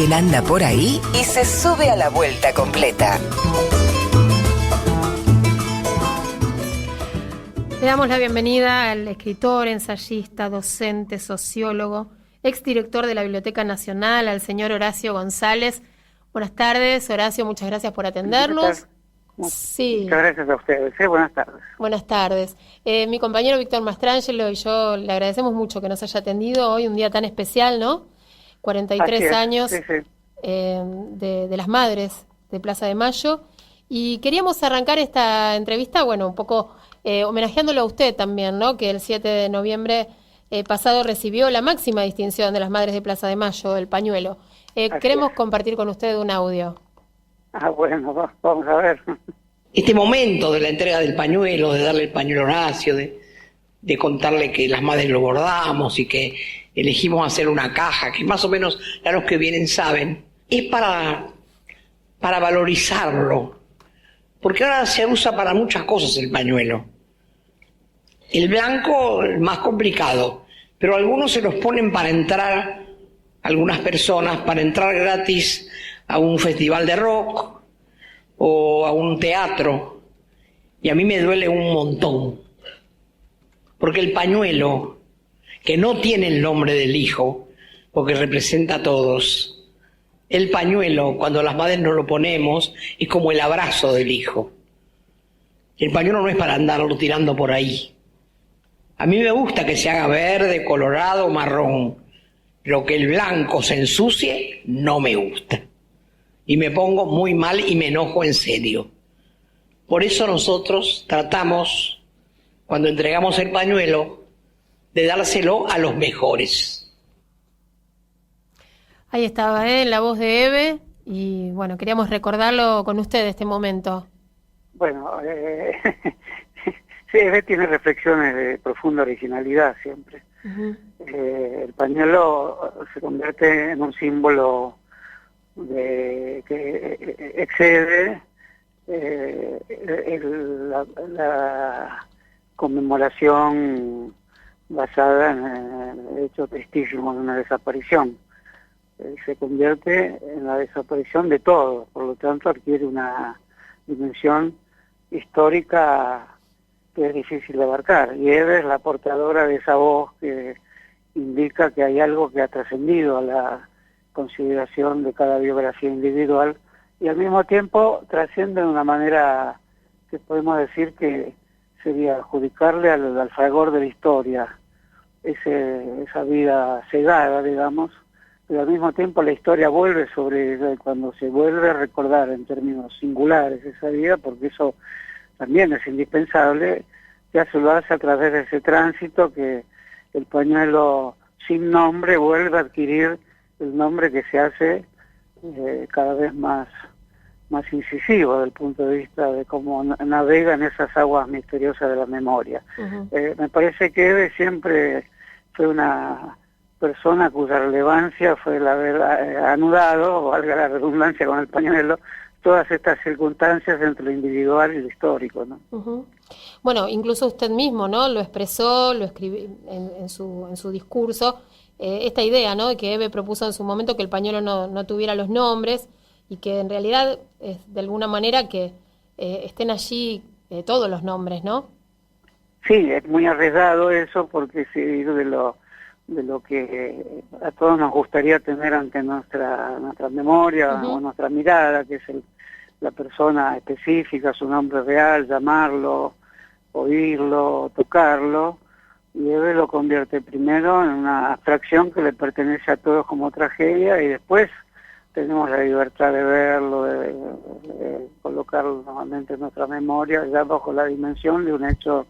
Alguien anda por ahí y se sube a la vuelta completa. Le damos la bienvenida al escritor, ensayista, docente, sociólogo, exdirector de la Biblioteca Nacional, al señor Horacio González. Buenas tardes, Horacio, muchas gracias por atendernos. Sí. Muchas gracias a ustedes. Buenas tardes. Buenas tardes. Mi compañero Víctor Mastrangelo y yo le agradecemos mucho que nos haya atendido hoy, un día tan especial, ¿no? 43 años sí. De las Madres de Plaza de Mayo. Y queríamos arrancar esta entrevista, bueno, un poco homenajeándolo a usted también, ¿no? Que el 7 de noviembre pasado recibió la máxima distinción de las Madres de Plaza de Mayo, el pañuelo. Queremos compartir con usted un audio. Bueno, vamos a ver. Este momento de la entrega del pañuelo, de darle el pañuelo a Horacio, de contarle que las madres lo bordamos y que elegimos hacer una caja, que más o menos ya los que vienen saben, es para valorizarlo, porque ahora se usa para muchas cosas el pañuelo. El blanco, el más complicado, pero algunos se los ponen para entrar, algunas personas, para entrar gratis a un festival de rock o a un teatro, y a mí me duele un montón, porque el pañuelo, que no tiene el nombre del hijo, porque representa a todos, el pañuelo, cuando las madres nos lo ponemos, es como el abrazo del hijo. El pañuelo no es para andarlo tirando por ahí. A mí me gusta que se haga verde, colorado, marrón, pero que el blanco se ensucie, no me gusta. Y me pongo muy mal y me enojo en serio. Por eso nosotros tratamos, cuando entregamos el pañuelo, de dárselo a los mejores. Ahí estaba, la voz de Eve, y bueno, queríamos recordarlo con usted este momento. Bueno, sí, Eve tiene reflexiones de profunda originalidad siempre. Uh-huh. El pañuelo se convierte en un símbolo que excede la conmemoración basada en el hecho tristísimo de una desaparición. Se convierte en la desaparición de todo, por lo tanto adquiere una dimensión histórica que es difícil de abarcar, y Eve es la portadora de esa voz que indica que hay algo que ha trascendido a la consideración de cada biografía individual, y al mismo tiempo trasciende de una manera que podemos decir que sería adjudicarle al fragor de la historia, esa vida cegada, digamos, pero al mismo tiempo la historia vuelve sobre ella, y cuando se vuelve a recordar en términos singulares esa vida, porque eso también es indispensable, ya se lo hace a través de ese tránsito que el pañuelo sin nombre vuelve a adquirir el nombre que se hace cada vez más incisivo desde el punto de vista de cómo navega en esas aguas misteriosas de la memoria. Uh-huh. Me parece que Eve siempre fue una persona cuya relevancia fue el haber anudado, valga la redundancia con el pañuelo, todas estas circunstancias entre lo individual y lo histórico, ¿no? Uh-huh. Bueno, incluso usted mismo, ¿no? Lo expresó, lo escribió en su discurso, esta idea, ¿no? De que Eve propuso en su momento que el pañuelo no tuviera los nombres y que en realidad es de alguna manera que estén allí todos los nombres, ¿no? Sí, es muy arriesgado eso, porque sí, de lo que a todos nos gustaría tener ante nuestra memoria, uh-huh, o nuestra mirada, que es la persona específica, su nombre real, llamarlo, oírlo, tocarlo, y Eve lo convierte primero en una abstracción que le pertenece a todos como tragedia, y después tenemos la libertad de verlo, de colocarlo nuevamente en nuestra memoria, ya bajo la dimensión de un hecho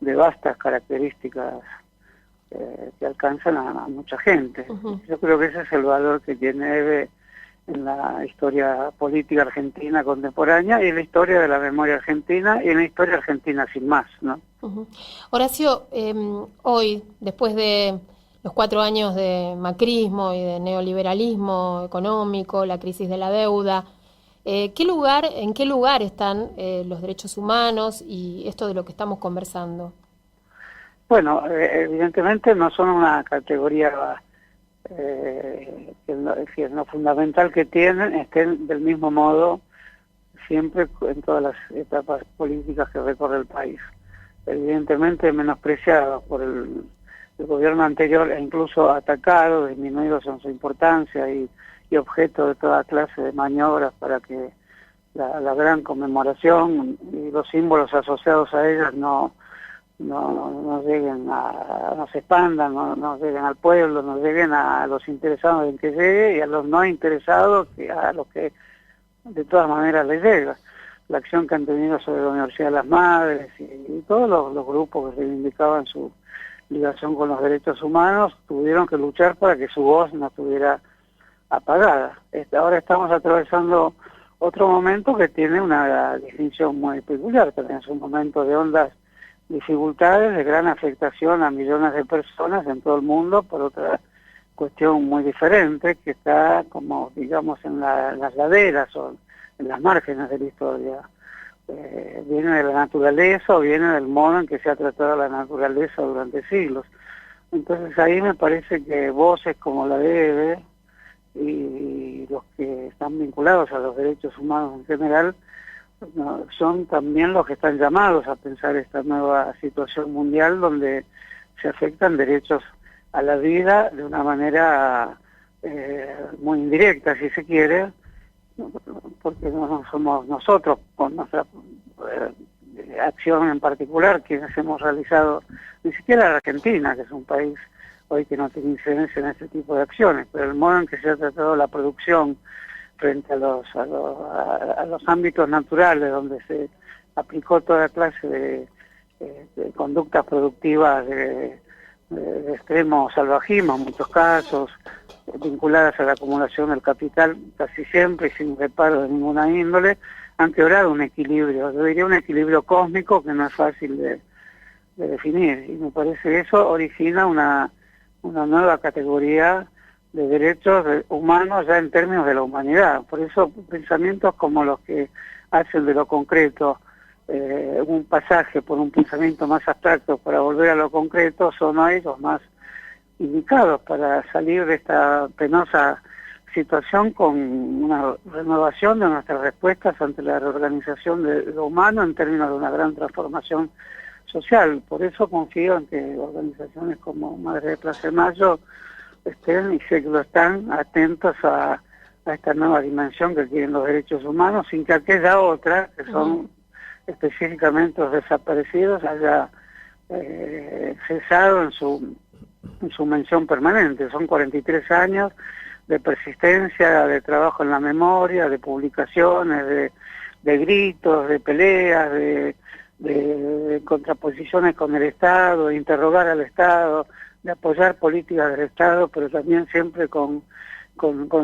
de vastas características que alcanzan a mucha gente. Uh-huh. Yo creo que ese es el valor que tiene Eve en la historia política argentina contemporánea y en la historia de la memoria argentina y en la historia argentina sin más, ¿no? Uh-huh. Horacio, hoy, después de los 4 años de macrismo y de neoliberalismo económico, la crisis de la deuda, ¿en qué lugar están los derechos humanos y esto de lo que estamos conversando? Bueno, evidentemente no son una categoría que lo fundamental que tienen estén del mismo modo siempre en todas las etapas políticas que recorre el país. Evidentemente menospreciados por el gobierno anterior e incluso atacados, disminuidos en su importancia y objeto de toda clase de maniobras para que la gran conmemoración y los símbolos asociados a ellas no lleguen no se expandan, no lleguen al pueblo, no lleguen a los interesados en que llegue y a los no interesados, a los que de todas maneras les llega. La acción que han tenido sobre la Universidad de las Madres y todos los grupos que reivindicaban su ligación con los derechos humanos tuvieron que luchar para que su voz no estuviera apagada. Ahora estamos atravesando otro momento que tiene una distinción muy peculiar, también es un momento de hondas dificultades, de gran afectación a millones de personas en todo el mundo por otra cuestión muy diferente que está como digamos en las laderas o en las márgenes de la historia. Viene de la naturaleza o viene del modo en que se ha tratado la naturaleza durante siglos. Entonces ahí me parece que voces como la de Eve y los que están vinculados a los derechos humanos en general son también los que están llamados a pensar esta nueva situación mundial donde se afectan derechos a la vida de una manera muy indirecta, si se quiere, porque no somos nosotros, con nuestra acción en particular, quienes hemos realizado, ni siquiera la Argentina, que es un país hoy que no tiene incidencia en este tipo de acciones, pero el modo en que se ha tratado la producción frente a los ámbitos naturales, donde se aplicó toda clase de conductas productivas de extremo salvajismo, en muchos casos, vinculadas a la acumulación del capital casi siempre y sin reparo de ninguna índole, han quebrado un equilibrio, yo diría un equilibrio cósmico que no es fácil de definir, y me parece que eso origina una nueva categoría de derechos humanos ya en términos de la humanidad. Por eso pensamientos como los que hacen de lo concreto un pasaje por un pensamiento más abstracto para volver a lo concreto son hoy los más indicados para salir de esta penosa situación con una renovación de nuestras respuestas ante la reorganización de lo humano en términos de una gran transformación social. Por eso confío en que organizaciones como Madre de Plaza de Mayo estén, y sé que lo están, atentos a esta nueva dimensión que tienen los derechos humanos, sin que aquella otra, que son específicamente los desaparecidos, haya cesado en su mención permanente. Son 43 años de persistencia, de trabajo en la memoria, de publicaciones, de gritos, de peleas, de contraposiciones con el Estado, de interrogar al Estado, de apoyar políticas del Estado, pero también siempre con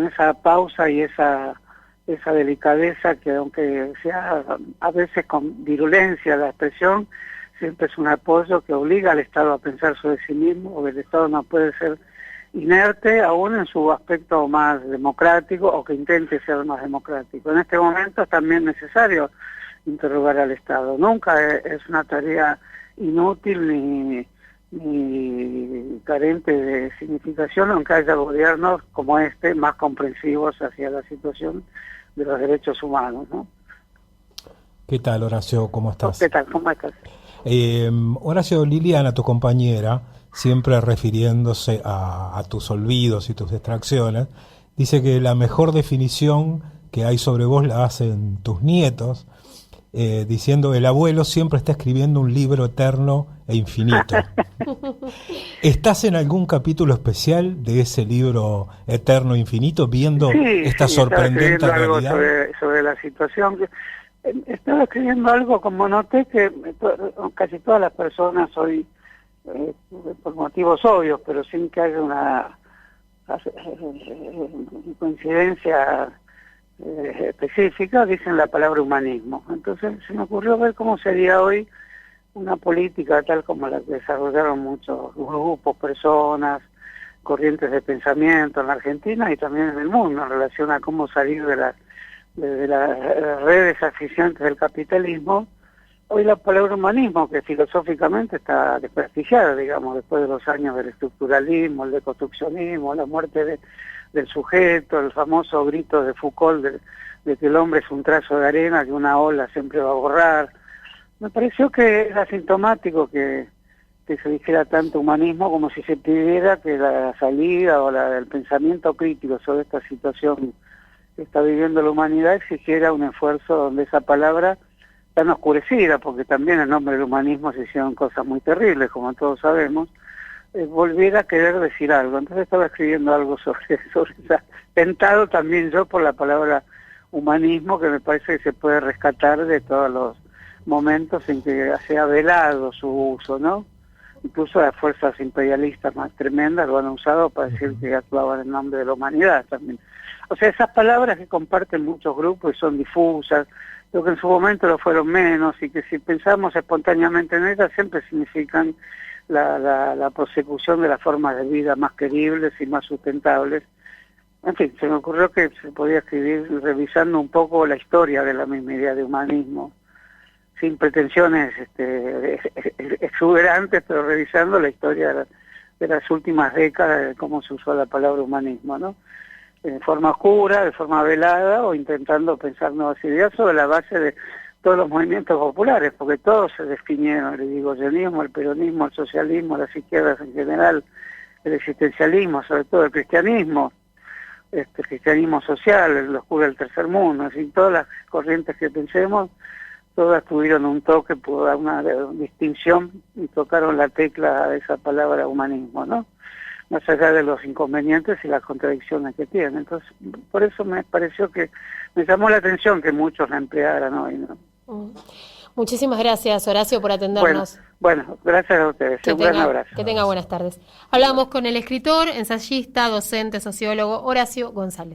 esa pausa y esa delicadeza que, aunque sea a veces con virulencia la expresión, siempre es un apoyo que obliga al Estado a pensar sobre sí mismo, porque el Estado no puede ser inerte aún en su aspecto más democrático o que intente ser más democrático. En este momento es también necesario interrogar al Estado. Nunca es una tarea inútil ni carente de significación, aunque haya gobiernos como este más comprensivos hacia la situación de los derechos humanos, ¿no? ¿Qué tal, Horacio? ¿Cómo estás? ¿Qué tal? ¿Cómo estás? Horacio, Liliana, tu compañera, siempre refiriéndose a tus olvidos y tus distracciones, dice que la mejor definición que hay sobre vos la hacen tus nietos, diciendo el abuelo siempre está escribiendo un libro eterno e infinito. ¿Estás en algún capítulo especial de ese libro eterno e infinito viendo esta sorprendente realidad? Algo sobre la situación. Estaba escribiendo algo, como noté que casi todas las personas hoy, por motivos obvios, pero sin que haya una coincidencia específica, dicen la palabra humanismo. Entonces se me ocurrió ver cómo sería hoy una política tal como la que desarrollaron muchos grupos, personas, corrientes de pensamiento en la Argentina y también en el mundo en relación a cómo salir de las redes asfixiantes del capitalismo Hoy la palabra humanismo, que filosóficamente está desprestigiada, digamos, después de los años del estructuralismo, el deconstruccionismo, la muerte del sujeto, el famoso grito de Foucault de que el hombre es un trazo de arena que una ola siempre va a borrar. Me pareció que era sintomático que se dijera tanto humanismo como si se pidiera que la salida o el pensamiento crítico sobre esta situación que está viviendo la humanidad exigiera un esfuerzo donde esa palabra tan oscurecida, porque también en nombre del humanismo se hicieron cosas muy terribles, como todos sabemos, volviera a querer decir algo. Entonces estaba escribiendo algo sobre esa, tentado también yo por la palabra humanismo, que me parece que se puede rescatar de todos los momentos en que se ha velado su uso, ¿no? Incluso las fuerzas imperialistas más tremendas lo han usado para decir que actuaban en nombre de la humanidad también. O sea, esas palabras que comparten muchos grupos y son difusas, lo que en su momento lo fueron menos, y que si pensamos espontáneamente en ellas siempre significan la prosecución de las formas de vida más queribles y más sustentables. En fin, se me ocurrió que se podía escribir revisando un poco la historia de la misma idea de humanismo, sin pretensiones exuberantes, pero revisando la historia de las últimas décadas de cómo se usó la palabra humanismo, ¿no? De forma oscura, de forma velada, o intentando pensar nuevas ideas sobre la base de todos los movimientos populares, porque todos se definieron: el irigoyenismo, el peronismo, el socialismo, las izquierdas en general, el existencialismo, sobre todo el cristianismo social, los oscuro del tercer mundo, en fin, todas las corrientes que pensemos, todas tuvieron un toque, una distinción, y tocaron la tecla de esa palabra humanismo, ¿no? Más allá de los inconvenientes y las contradicciones que tiene. Entonces, por eso me pareció que me llamó la atención que muchos la emplearan hoy, ¿no? Muchísimas gracias, Horacio, por atendernos. Bueno, gracias a ustedes. Un gran abrazo. Que tenga buenas tardes. Hablamos con el escritor, ensayista, docente, sociólogo Horacio González.